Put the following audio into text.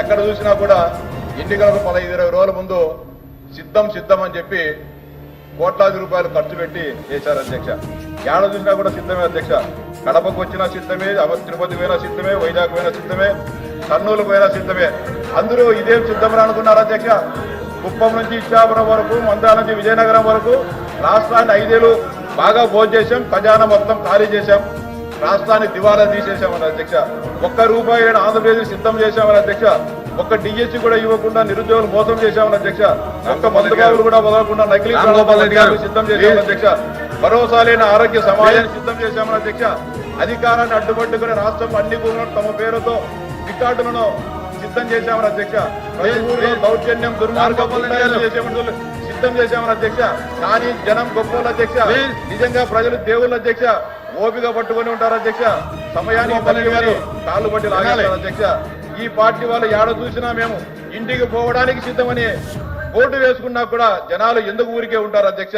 ఎక్కడ చూసినా కూడా ఎన్నికలకు 15-20 రోజుల ముందు సిద్ధం అని చెప్పి కోట్లాది రూపాయలు ఖర్చు పెట్టి చేశారు అధ్యక్ష. ఏడ చూసినా కూడా సిద్ధమే అధ్యక్ష. కడపకు వచ్చినా సిద్ధమే, తిరుపతి పోయినా సిద్ధమే, వైజాగ్ పోయినా సిద్ధమే, కర్నూలు పోయినా సిద్ధమే. అందరూ ఇదేం సిద్ధమని అనుకున్నారు అధ్యక్ష. కుప్పం నుంచి ఇచ్చాపురం వరకు, మంత్రాల నుంచి విజయనగరం వరకు రాష్ట్రాన్ని 5 ఏళ్ళు బాగా భోజనం చేశాం, ఖజానా మొత్తం ఖాళీ చేశాం, రాష్ట్రాన్ని దివాలా తీసేశామని అధ్యక్ష. ₹1 ఆంధ్రప్రదేశ్ సిద్ధం చేశామని అధ్యక్ష. ఒక్క డిఎస్సీ కూడా ఇవ్వకుండా నిరుద్యోగులు మోసం చేశామని అధ్యక్ష. ఒక్క మందుబాబులు కూడా వదలకుండా నకిలీ సిద్ధం చేశామని అధ్యక్ష. భరోసా లేని ఆరోగ్య సమాజాన్ని సిద్ధం చేశామని అధ్యక్ష. అధికారాన్ని అడ్డుపట్టుకుని రాష్ట్రంలో అన్ని భూములను తమ పేరుతో రికార్డులను సిద్ధం చేశామని అధ్యక్ష. దౌర్జన్యం దుర్మార్గం సిద్ధం చేశామని అధ్యక్ష. కానీ జనం గొప్పలు అధ్యక్ష. నిజంగా ప్రజలు దేవుళ్ళు అధ్యక్ష. ఓపిక పట్టుకుని ఉంటారు అధ్యక్ష. సమయానికి కాళ్ళు పట్టి లాగారు అధ్యక్ష. ఈ పార్టీ వాళ్ళు ఏడ చూసినా మేము ఇంటికి పోవడానికి సిద్ధమని ఓటు వేసుకున్నా కూడా జనాలు ఎందుకు ఊరికే ఉంటారు అధ్యక్ష.